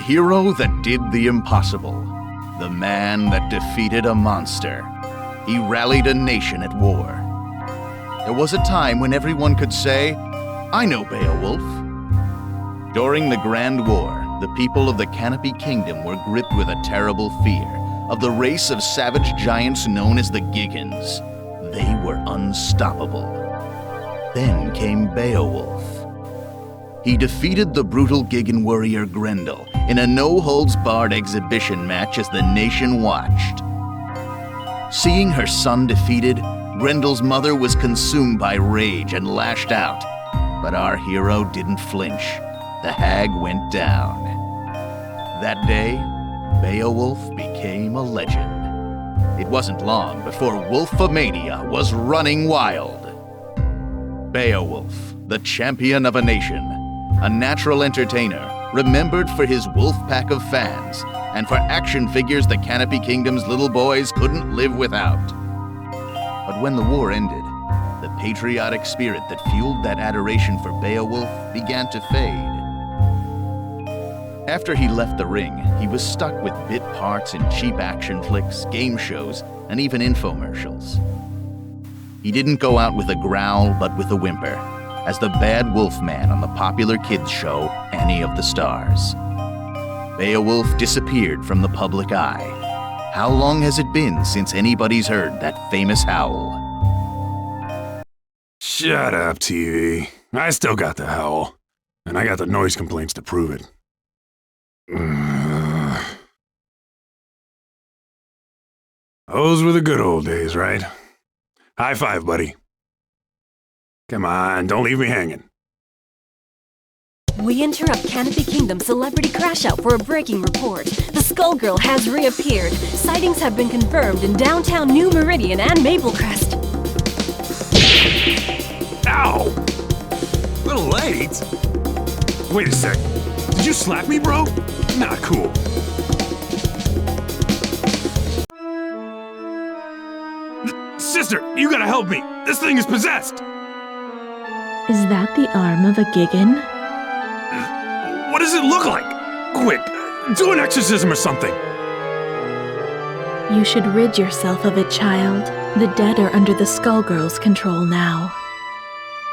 hero that did the impossible. The man that defeated a monster. He rallied a nation at war. There was a time when everyone could say, "I know Beowulf." During the Grand War, the people of the Canopy Kingdom were gripped with a terrible fear of the race of savage giants known as the Giggans. They were unstoppable. Then came Beowulf. He defeated the brutal Giggan warrior Grendel in a no-holds-barred exhibition match as the nation watched. Seeing her son defeated, Grendel's mother was consumed by rage and lashed out. But our hero didn't flinch. The hag went down. That day, Beowulf became a legend. It wasn't long before Wolfomania was running wild. Beowulf, the champion of a nation, a natural entertainer, remembered for his wolf pack of fans, and for action figures the Canopy Kingdom's little boys couldn't live without. But when the war ended, the patriotic spirit that fueled that adoration for Beowulf began to fade. After he left the ring, he was stuck with bit parts in cheap action flicks, game shows, and even infomercials. He didn't go out with a growl, but with a whimper, as the bad wolf man on the popular kids show, Annie of the Stars. Beowulf disappeared from the public eye. How long has it been since anybody's heard that famous howl? Shut up, TV. I still got the howl. And I got the noise complaints to prove it. Those were the good old days, right? High five, buddy. Come on, don't leave me hanging. We interrupt Canopy Kingdom Celebrity Crash Out for a breaking report. The Skullgirl has reappeared. Sightings have been confirmed in downtown New Meridian and Maplecrest. Ow! A little late. Wait a sec. Did you slap me, bro? Not cool. Sister, you gotta help me. This thing is possessed. Is that the arm of a Giggan? What does it look like? Quick, do an exorcism or something. You should rid yourself of it, child. The dead are under the Skullgirls' control now.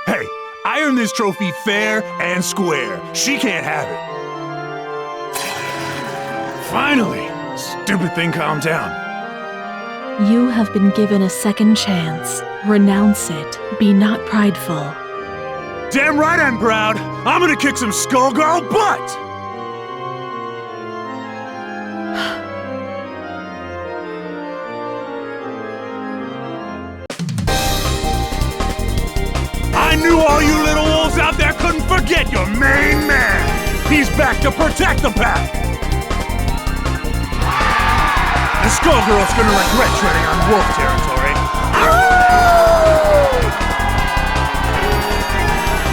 Hey, I earned this trophy fair and square. She can't have it. Finally, stupid thing calmed down. You have been given a second chance. Renounce it. Be not prideful. Damn right I'm proud. I'm gonna kick some Skullgirl butt! I knew all you little wolves out there couldn't forget your main man. He's back to protect the pack. The Skullgirl's gonna regret treading on wolf territory.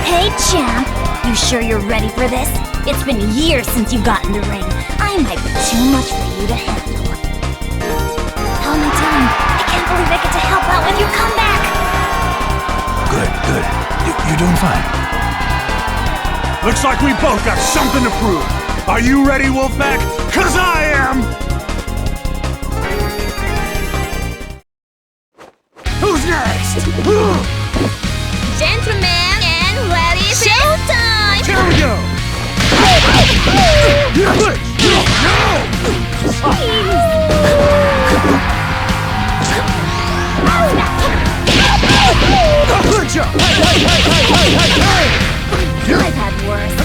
Hey, champ! You sure you're ready for this? It's been years since you got in the ring. I might be too much for you to handle. How am I doing? I can't believe I get to help out with your comeback! Good. You're doing fine. Looks like we both got something to prove. Are you ready, Wolfpack? 'Cause I am! Who's next? Gentlemen and ladies, showtime! Here we go! Good job! Hey! I've had worse.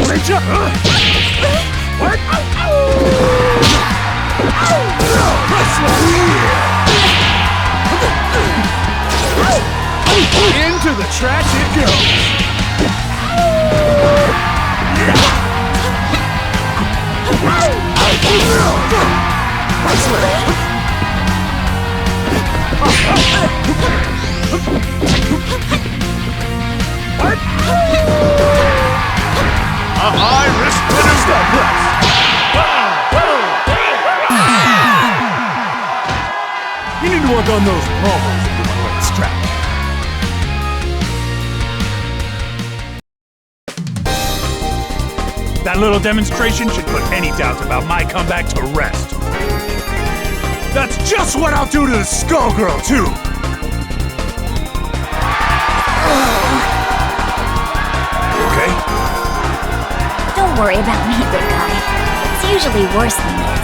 Great job! What? Into the trash it goes! What? A high-risk winner's the press! work on those promos and do my latest track. That little demonstration should put any doubt about my comeback to rest. That's just what I'll do to the Skullgirl, too! You okay? Don't worry about me, big guy. It's usually worse than this.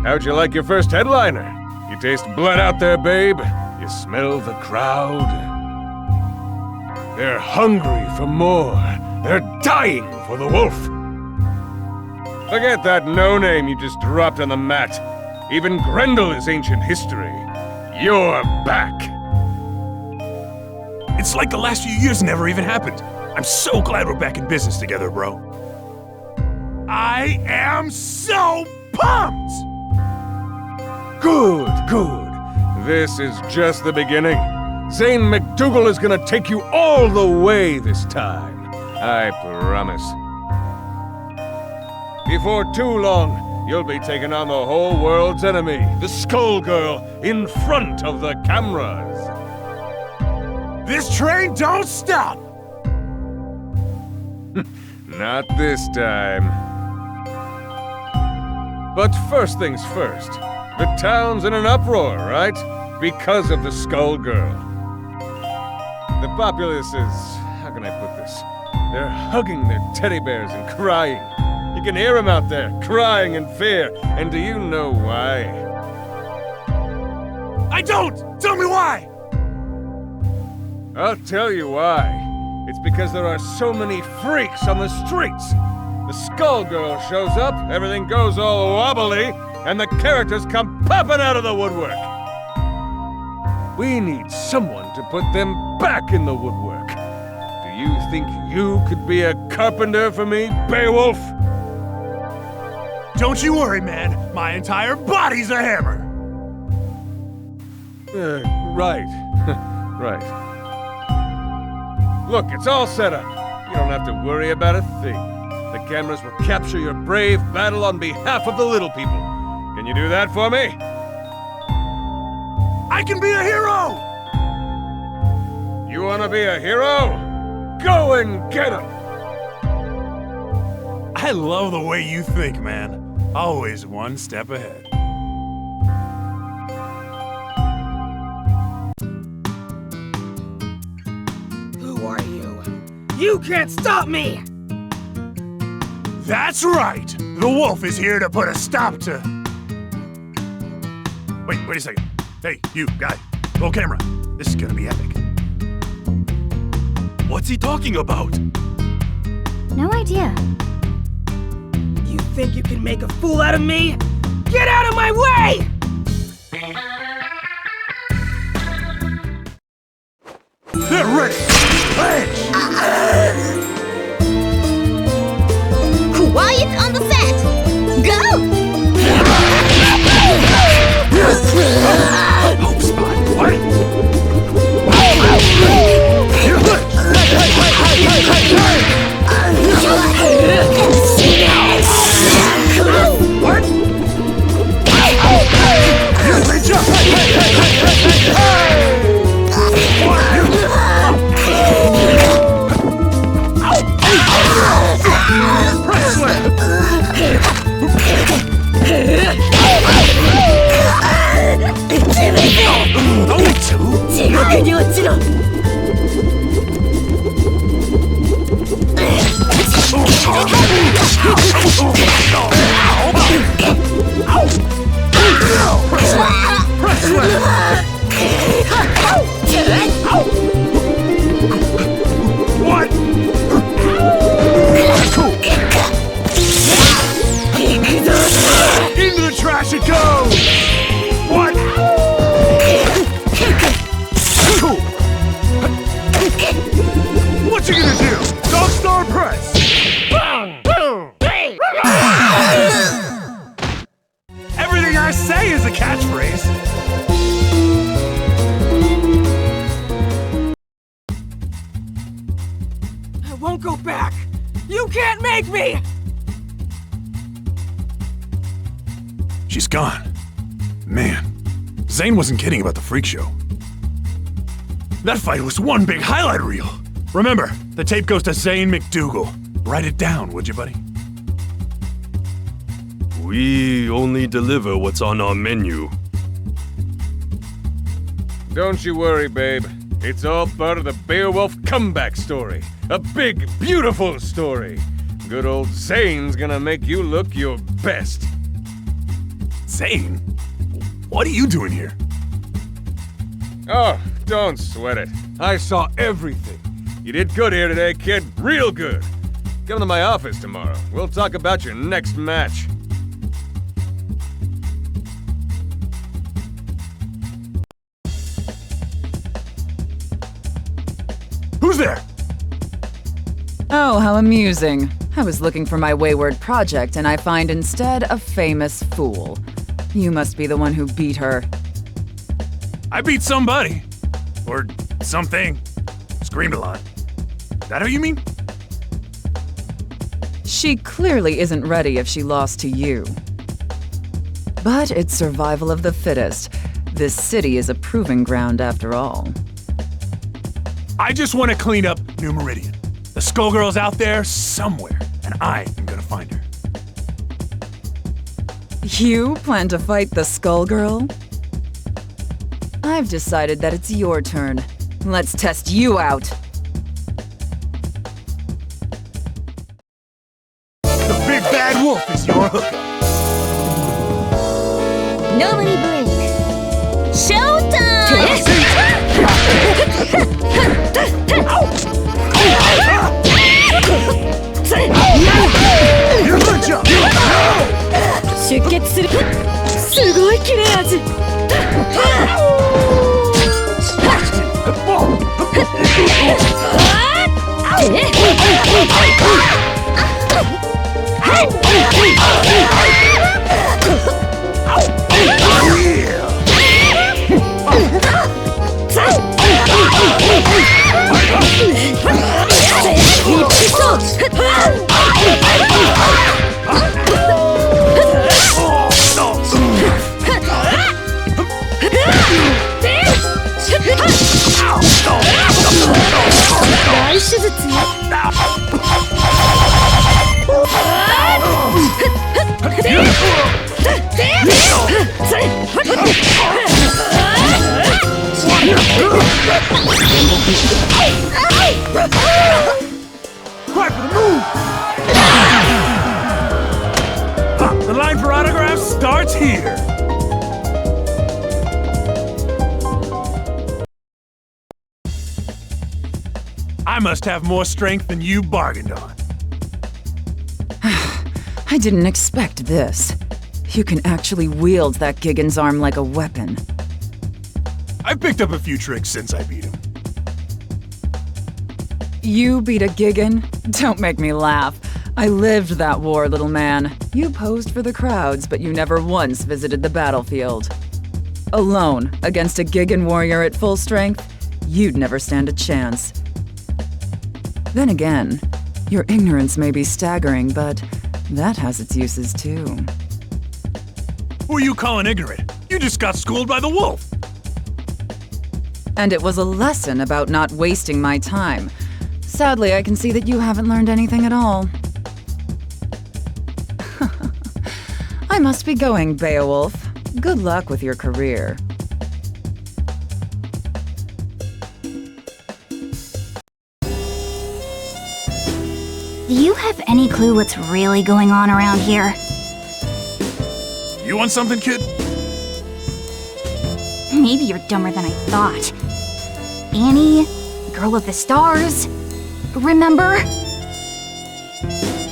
How'd you like your first headliner? You taste blood out there, babe? You smell the crowd? They're hungry for more. They're dying for the wolf. Forget that no-name you just dropped on the mat. Even Grendel is ancient history. You're back. It's like the last few years never even happened. I'm so glad we're back in business together, bro. I am so pumped! Good, good. This is just the beginning. Zane McDougal is gonna take you all the way this time. I promise. Before too long, you'll be taking on the whole world's enemy, the Skullgirl, in front of the cameras. This train don't stop! Not this time. But first things first. The town's in an uproar, right? Because of the Skullgirl. The populace is... how can I put this? They're hugging their teddy bears and crying. You can hear them out there, crying in fear. And do you know why? I don't! Tell me why! I'll tell you why. It's because there are so many freaks on the streets. The Skullgirl shows up, everything goes all wobbly, and the characters come popping out of the woodwork. We need someone to put them back in the woodwork. Do you think you could be a carpenter for me, Beowulf? Don't you worry, man. My entire body's a hammer. Right. Right. Look, it's all set up. You don't have to worry about a thing. The cameras will capture your brave battle on behalf of the little people. Can you do that for me? I can be a hero! You wanna be a hero? Go and get him! I love the way you think, man. Always one step ahead. Who are you? You can't stop me! That's right! The wolf is here to put a stop to... Wait a second. Hey, you, guy. Roll camera. This is gonna be epic. What's he talking about? No idea. You think you can make a fool out of me? Get out of my way! They're ready! Hey! Quiet on the set! Go! Oh, spot! What? What? What? Into the trash it goes! What? What you gonna do? Dog Star Press! Everything I say is a catchphrase. I won't go back! You can't make me! She's gone. Man, Zane wasn't kidding about the freak show. That fight was one big highlight reel. Remember, the tape goes to Zane McDougal. Write it down, would you, buddy? We only deliver what's on our menu. Don't you worry, babe. It's all part of the Beowulf comeback story. A big, beautiful story. Good old Zane's gonna make you look your best. Zane? What are you doing here? Oh, don't sweat it. I saw everything. You did good here today, kid. Real good. Come to my office tomorrow. We'll talk about your next match. Who's there? Oh, how amusing. I was looking for my wayward project and I find instead a famous fool. You must be the one who beat her. I beat somebody. Or something. Screamed a lot. That how you mean? She clearly isn't ready if she lost to you. But it's survival of the fittest. This city is a proving ground after all. I just want to clean up New Meridian. The Skullgirl's out there somewhere, and I am gonna find her. You plan to fight the Skullgirl? I've decided that it's your turn. Let's test you out. The big bad wolf is your hookup. Nobody blink. Showtime! Good job! 出血するすごい切れ味大手術よRight for the move! The line for autographs starts here. I must have more strength than you bargained on. I didn't expect this. You can actually wield that Gigan's arm like a weapon. I've picked up a few tricks since I beat him. You beat a Gigan? Don't make me laugh. I lived that war, little man. You posed for the crowds, but you never once visited the battlefield. Alone, against a Gigan warrior at full strength, you'd never stand a chance. Then again, your ignorance may be staggering, but that has its uses too. Who are you calling ignorant? You just got schooled by the wolf. And it was a lesson about not wasting my time. Sadly, I can see that you haven't learned anything at all. I must be going, Beowulf. Good luck with your career. Do you have any clue what's really going on around here? You want something, kid? Maybe you're dumber than I thought. Annie, Girl of the Stars. Remember?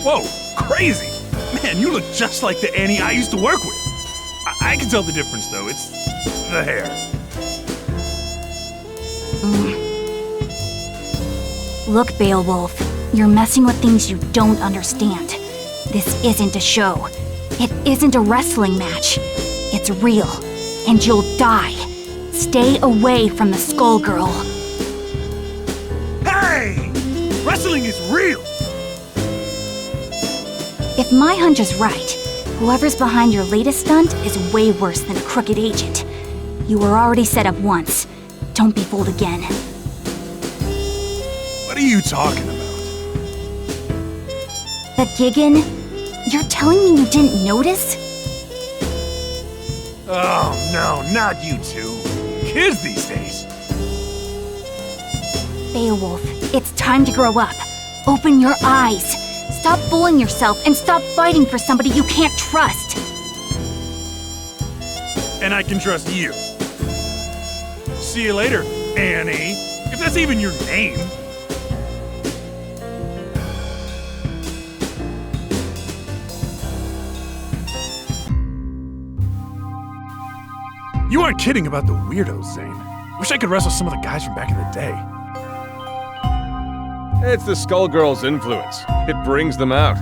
Whoa, crazy! Man, you look just like the Annie I used to work with. I can tell the difference, though. It's the hair. Look, Beowulf, you're messing with things you don't understand. This isn't a show. It isn't a wrestling match. It's real, and you'll die. Stay away from the Skullgirl. Hey! Wrestling is real! If my hunch is right, Whoever's behind your latest stunt is way worse than a crooked agent. You were already set up once. Don't be fooled again. What are you talking about? The Gigan? You're telling me you didn't notice? Oh, no, not you two. Kids these days. Beowulf, it's time to grow up. Open your eyes. Stop fooling yourself and stop fighting for somebody you can't trust. And I can trust you. See you later, Annie. If that's even your name. You aren't kidding about the weirdos, Zane. Wish I could wrestle some of the guys from back in the day. It's the Skullgirls' influence. It brings them out.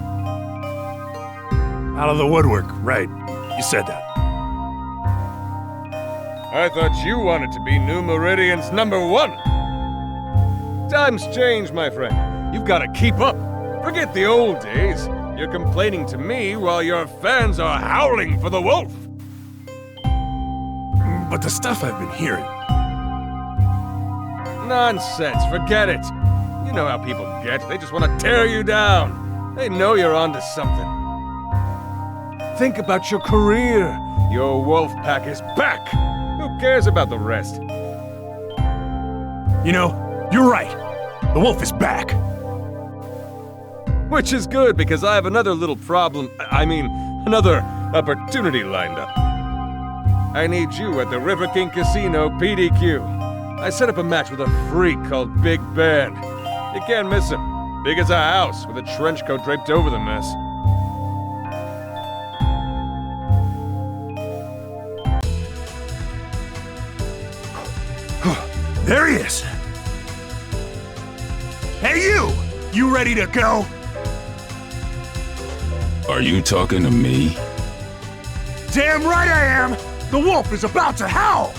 Out of the woodwork, right. You said that. I thought you wanted to be New Meridian's #1. Times change, my friend. You've got to keep up. Forget the old days. You're complaining to me while your fans are howling for the wolf. But the stuff I've been hearing... Nonsense, forget it. You know how people get. They just want to tear you down. They know you're onto something. Think about your career. Your wolf pack is back. Who cares about the rest? You know, you're right. The wolf is back. Which is good, because I have another little problem. Another opportunity lined up. I need you at the River King Casino PDQ. I set up a match with a freak called Big Ben. You can't miss him. Big as a house, with a trench coat draped over the mess. There he is. Hey, you! You ready to go? Are you talking to me? Damn right I am! The wolf is about to howl!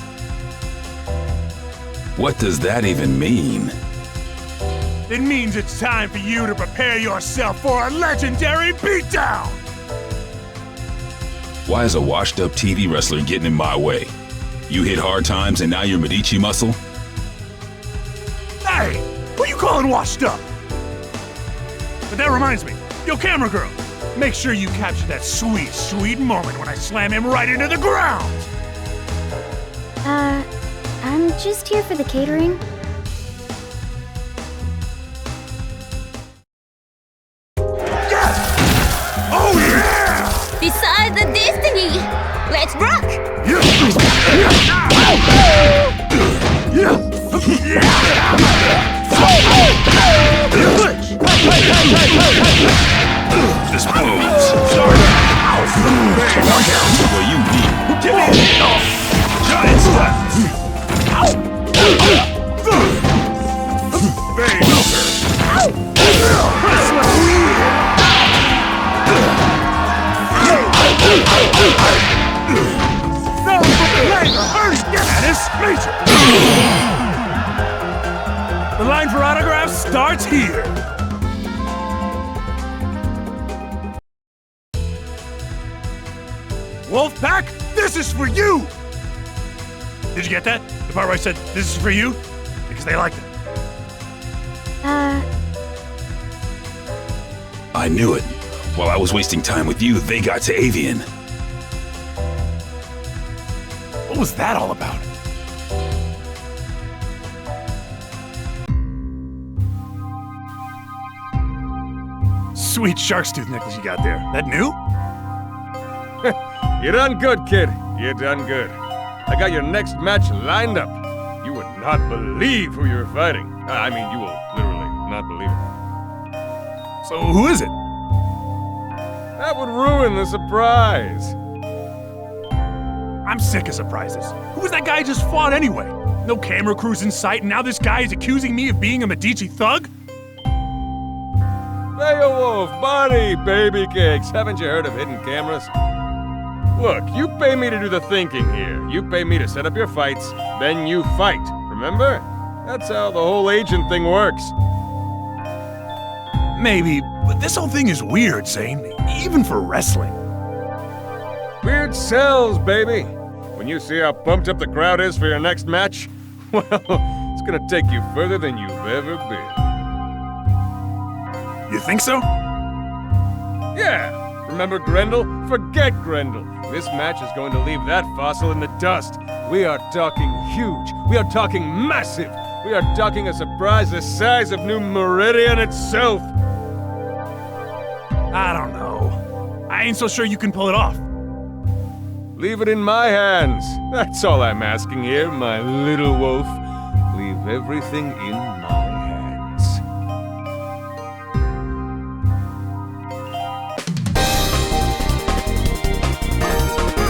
What does that even mean? It means it's time for you to prepare yourself for a legendary beatdown! Why is a washed-up TV wrestler getting in my way? You hit hard times and now you're Medici muscle? Hey! Who you calling washed up? But that reminds me, yo camera girl, make sure you capture that sweet, sweet moment when I slam him right into the ground! I'm just here for the catering. Yes! Oh yeah! Decide the destiny! Let's rock! This moves. Start. Where you need. Give me it! Giant step! The line for autographs starts here. Wolfpack, this is for you! Did you get that? The part where I said, this is for you? Because they liked it. I knew it. While I was wasting time with you, they got to Avian. What was that all about? Sweet shark's tooth necklace you got there. That new? You done good, kid. You done good. I got your next match lined up. You would not believe who you're fighting. You will literally not believe it. So who is it? That would ruin the surprise. I'm sick of surprises. Who was that guy who just fought anyway? No camera crews in sight, and now this guy is accusing me of being a Medici thug? Beowulf, buddy, baby cakes. Haven't you heard of hidden cameras? Look, you pay me to do the thinking here. You pay me to set up your fights, then you fight. Remember? That's how the whole agent thing works. Maybe, but this whole thing is weird, Zane. Even for wrestling. Beard sells, baby. When you see how pumped up the crowd is for your next match, well, it's gonna take you further than you've ever been. You think so? Yeah! Remember Grendel? Forget Grendel. This match is going to leave that fossil in the dust. We are talking huge. We are talking massive. We are talking a surprise the size of New Meridian itself. I don't know. I ain't so sure you can pull it off. Leave it in my hands. That's all I'm asking here, my little wolf. Leave everything in my hands.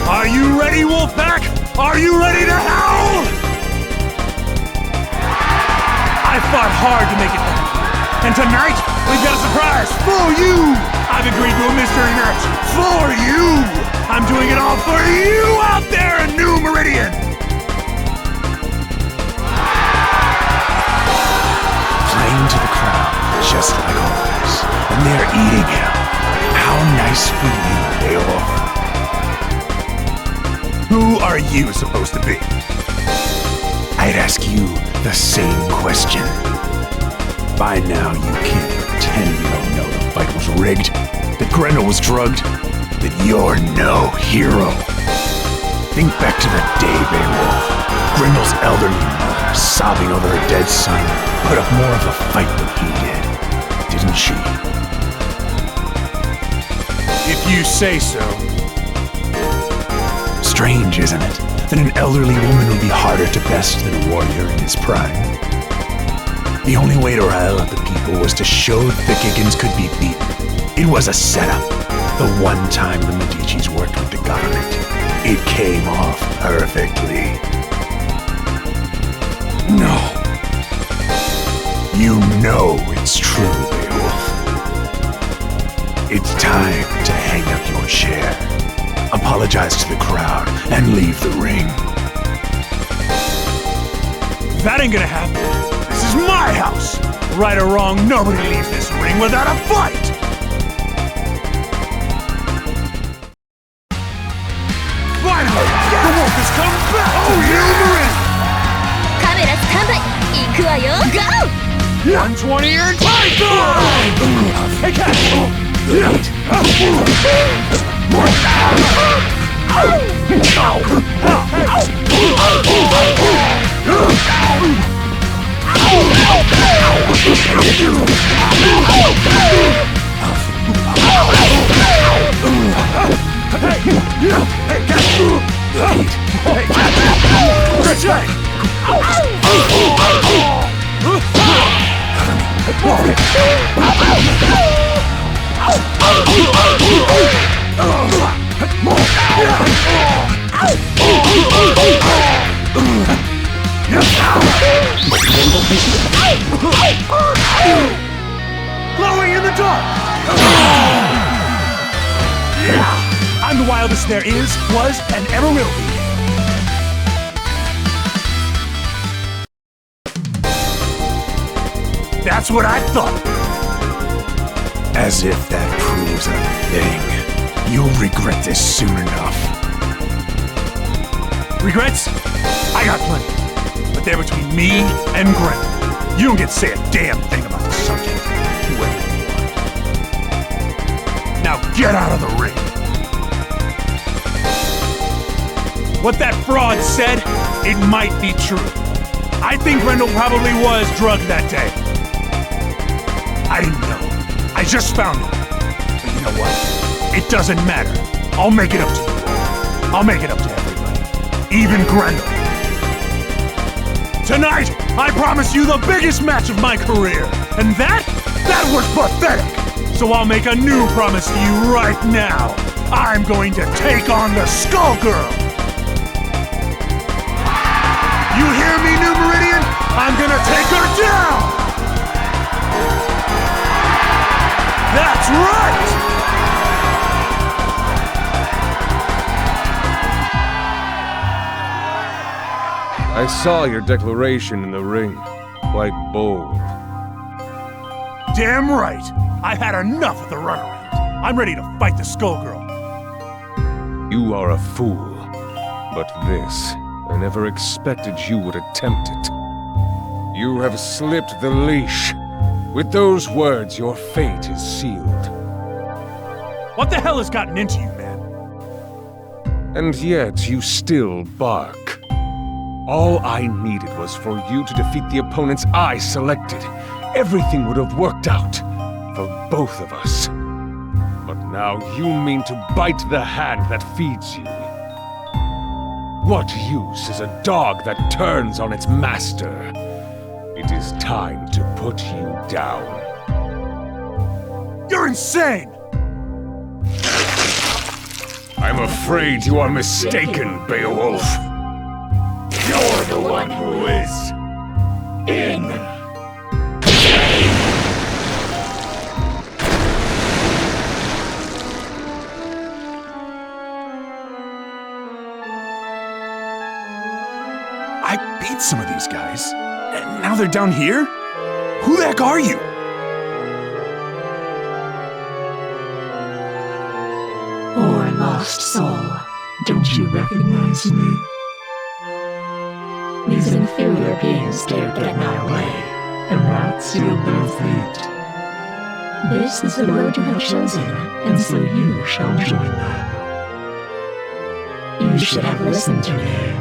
Are you ready, Wolfpack? Are you ready to howl? I fought hard to make it happen. And tonight, we've got a surprise for you! I've agreed to a mystery match for you! I'm doing it all for you out there in New Meridian! Playing to the crowd, just like always. And they're eating him. How nice for you, Beowulf. Who are you supposed to be? I'd ask you the same question. By now, you can't pretend you don't know the fight was rigged, that Grendel was drugged, that you're no hero. Think back to the day, Beowulf. Grendel's elderly mother, sobbing over her dead son, put up more of a fight than he did, didn't she? If you say so. Strange, isn't it, that an elderly woman would be harder to best than a warrior in his prime? The only way to rile up the people was to show the Giggins could be beaten. It was a setup. The one time the Medicis worked with the government, it came off perfectly. No. You know it's true, Beowulf. It's time to hang up your chair, apologize to the crowd, and leave the ring. That ain't gonna happen. This is my house! Right or wrong, nobody leaves this ring without a fight! Finally! The wolf has come back! Oh, you Marin! カメラスタンバイ行くわよ GO! 120 year Python! Hey, catch! Glowing in the dark! I'm the wildest there is, was, and ever will be. That's what I thought. As if that proves a thing. You'll regret this soon enough. Regrets? I got plenty. But they're between me and Grendel. You don't get to say a damn thing about the subject. Whoever you want. Now get out of the ring. What that fraud said, it might be true. I think Grendel probably was drugged that day. I didn't know. I just found out. But you know what? It doesn't matter. I'll make it up to you all. I'll make it up to everybody. Even Grendel. Tonight, I promise you the biggest match of my career. And that was pathetic. So I'll make a new promise to you right now. I'm going to take on the Skullgirl. You hear me, New Meridian? I'm gonna take her down! That's right! I saw your declaration in the ring. Quite bold. Damn right! I've had enough of the runaround. I'm ready to fight the Skullgirl. You are a fool. But this, I never expected you would attempt it. You have slipped the leash. With those words, your fate is sealed. What the hell has gotten into you, man? And yet, you still bark. All I needed was for you to defeat the opponents I selected. Everything would have worked out for both of us. But now you mean to bite the hand that feeds you. What use is a dog that turns on its master? It is time to put you down. You're insane! I'm afraid you are mistaken, Beowulf. You're the one who is in. I beat some of these guys, and now they're down here? Who the heck are you? Poor lost soul, don't you recognize me? These inferior beings dared get in our way, and that sealed their fate. This is the road you have chosen, and so you shall join them. You should have listened to me.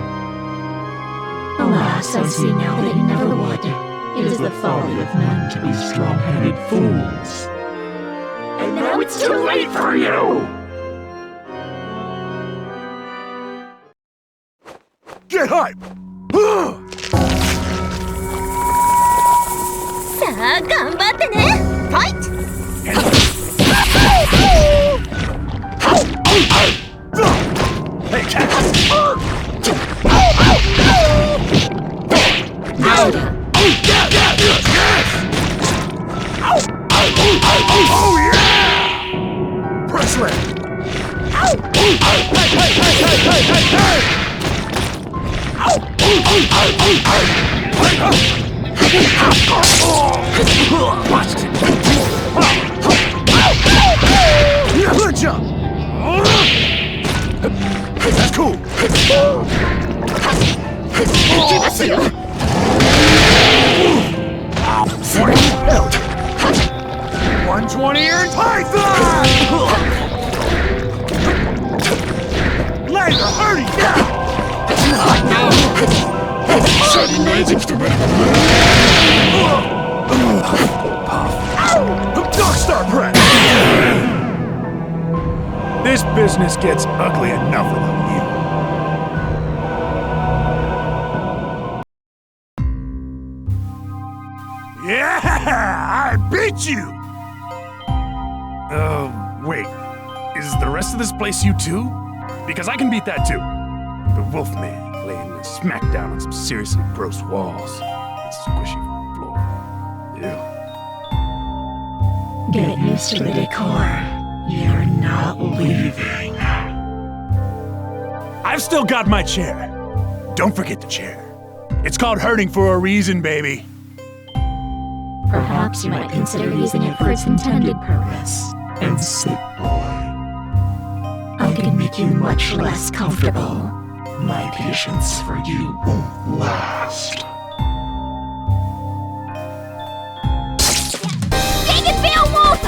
Alas, I see now that you never would. It is the folly of men to be strong-headed fools. And now it's too late for you! Get hype! さあ、頑張ってね！ファイト！ Hey, cat! Oh yeah! Press left! Hey, hey, hey, hey, hey, hey, hey! Good jump! That's cool! 120 earned Python! Laser, hurry! Darkstar press! This business gets ugly enough without you. Yeah! I beat you! Wait. Is the rest of this place you too? Because I can beat that too. The Wolfman laying a smackdown on some seriously gross walls. And squishy floor. Ew. Get used to the decor. You're not leaving. I've still got my chair. Don't forget the chair. It's called hurting for a reason, baby. Perhaps you might consider using it for its intended purpose. And sit, boy. I can make you much less comfortable. My patience for you won't last. Dang it, Beowulf!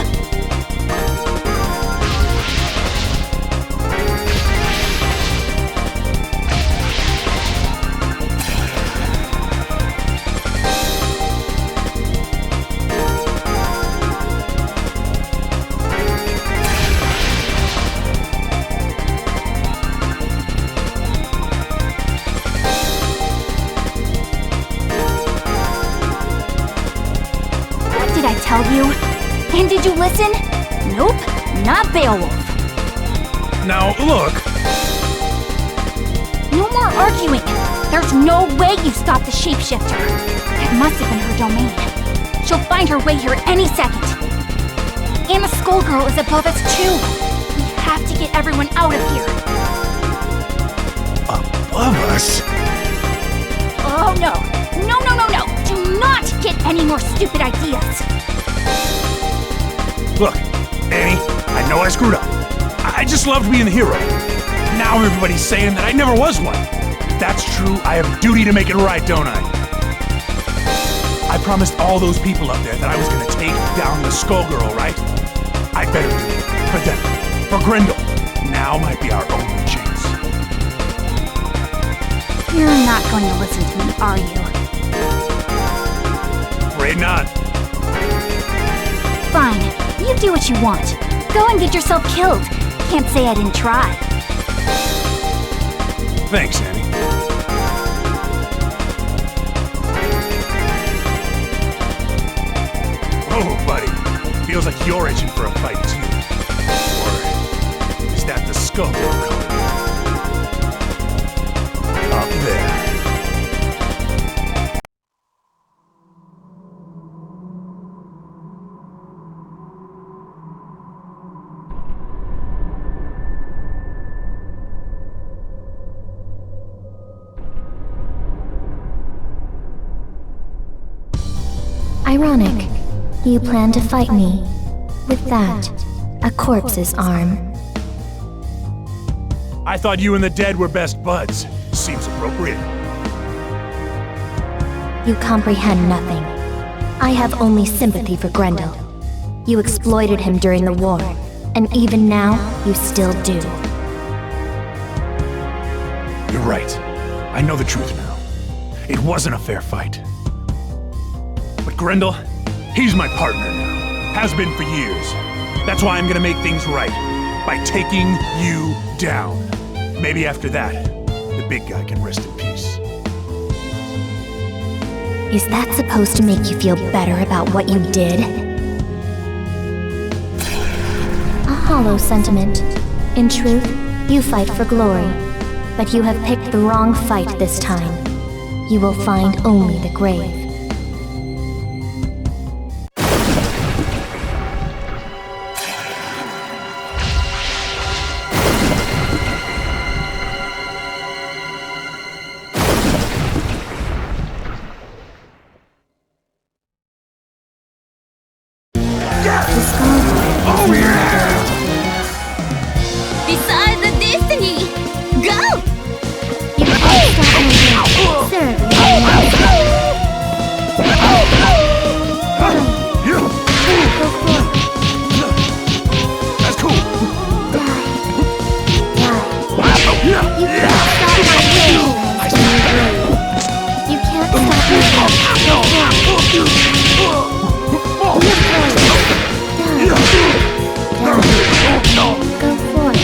Tell you? And did you listen? Nope, not Beowulf. Now, look. No more arguing. There's no way you stopped the shapeshifter. It must have been her domain. She'll find her way here any second. And the Skullgirl is above us too. We have to get everyone out of here. Above us? Oh no. No, no, no, no. Do not get any more stupid ideas. Look, Annie, I know I screwed up. I just loved being the hero. Now everybody's saying that I never was one. If that's true, I have a duty to make it right, don't I? I promised all those people up there that I was gonna take down the Skullgirl, right? I better do it. For them. For Grendel. Now might be our only chance. You're not going to listen to me, are you? Afraid not. Fine. You do what you want. Go and get yourself killed. Can't say I didn't try. Thanks, Annie. Oh, buddy. Feels like you're itching for a fight, too. Or is that the Skullgirl coming? Up there. Ironic. You plan to fight me. With that, a corpse's arm. I thought you and the dead were best buds. Seems appropriate. You comprehend nothing. I have only sympathy for Grendel. You exploited him during the war, and even now, you still do. You're right. I know the truth now. It wasn't a fair fight. But Grendel, he's my partner now. Has been for years. That's why I'm gonna make things right. By taking you down. Maybe after that, the big guy can rest in peace. Is that supposed to make you feel better about what you did? A hollow sentiment. In truth, you fight for glory. But you have picked the wrong fight this time. You will find only the grave. Decide the destiny! Go! You can't stop me. Serve me. That's cool. Die. You can't stop my will. You can't stop me. Go for it.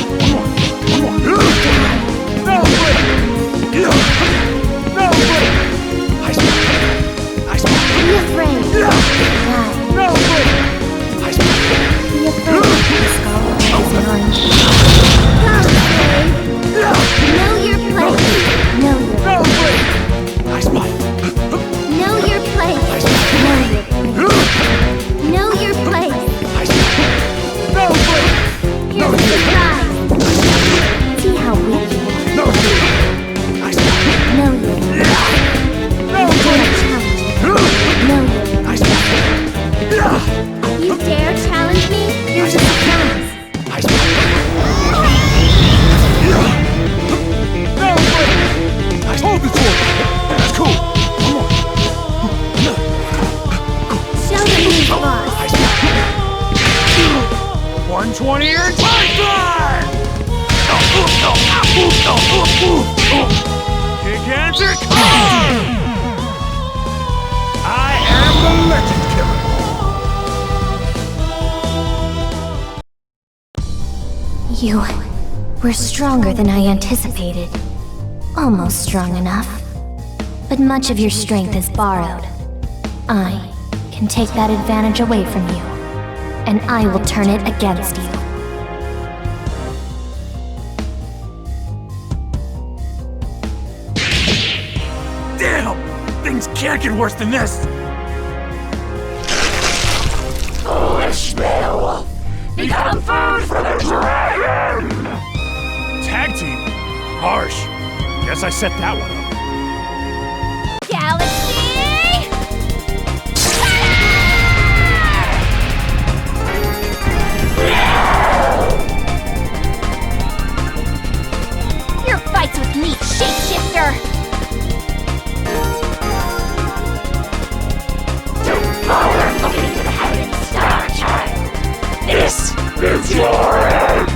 Be afraid. Die. Be afraid. The skull is orange. Come, babe. Know your place. Know your place. Know your place. Know your place. Here's the surprise. See how weak you are. Know your place. You dare challenge me? Here's a surprise. Hold the door. That's cool. Show me who's boss. 120 or time fly! Kick answer, come! I am the legend killer. You were stronger than I anticipated. Almost strong enough. But much of your strength is borrowed. I can take that advantage away from you, and I will turn it against you. Damn! Things can't get worse than this! Foolish Beowulf! Become food for the dragon! Tag team? Harsh. Guess I set that one up. Galaxy! meet, shapeshifter! Don't bother looking to the heaven's star, child. This is your end!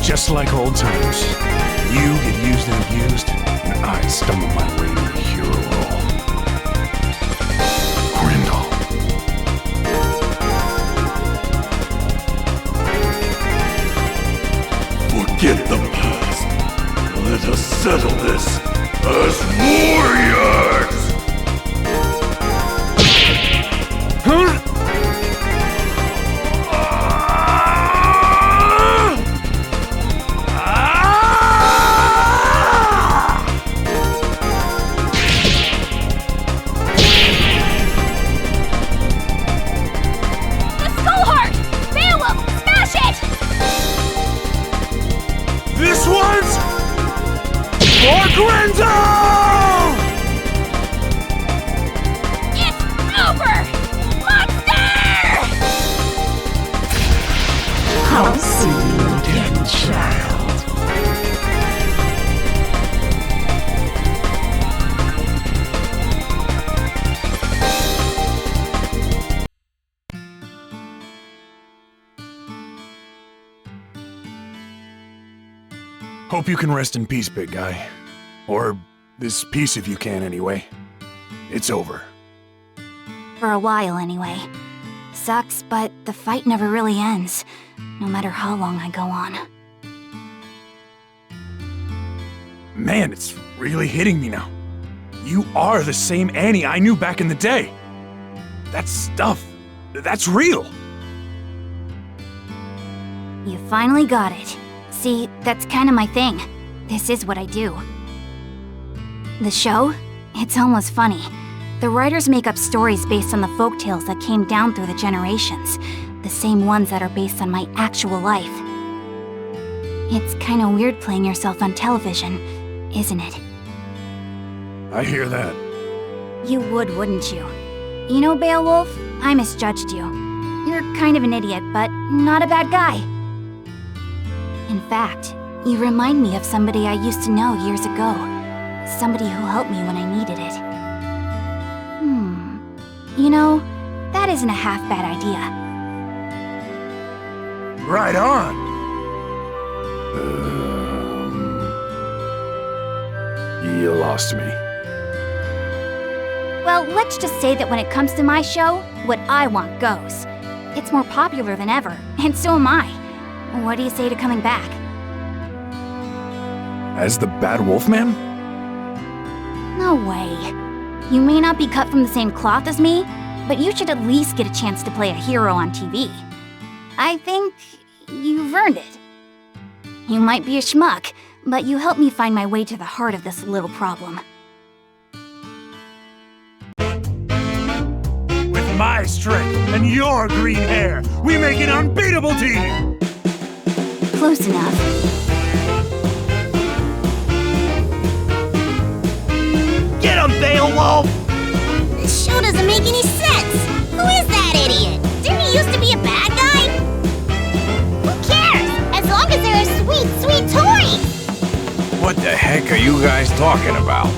Just like old times, you get used and abused, and I stumble my way to the hero role. Grindel. Forget the past. Let us settle this as warriors! Huh? This one's for Grindel! It's over! Monster! I'll see you again, child. Hope you can rest in peace, big guy. Or this piece of you can, anyway. It's over. For a while, anyway. Sucks, but the fight never really ends, no matter how long I go on. Man, it's really hitting me now. You are the same Annie I knew back in the day. That stuff, that's real. You finally got it. See, that's kinda my thing. This is what I do. The show? It's almost funny. The writers make up stories based on the folktales that came down through the generations. The same ones that are based on my actual life. It's kinda weird playing yourself on television, isn't it? I hear that. You would, wouldn't you? You know, Beowulf, I misjudged you. You're kind of an idiot, but not a bad guy. In fact, you remind me of somebody I used to know years ago. Somebody who helped me when I needed it. You know, that isn't a half-bad idea. Right on. You lost me. Well, let's just say that when it comes to my show, what I want goes. It's more popular than ever, and so am I. What do you say to coming back? As the Bad Wolf Man? No way. You may not be cut from the same cloth as me, but you should at least get a chance to play a hero on TV. I think you've earned it. You might be a schmuck, but you helped me find my way to the heart of this little problem. With my strength and your green hair, we make an unbeatable team! Close enough. Get him, Beowulf! This show doesn't make any sense! Who is that idiot? Didn't he used to be a bad guy? Who cares? As long as there are sweet, sweet toys! What the heck are you guys talking about?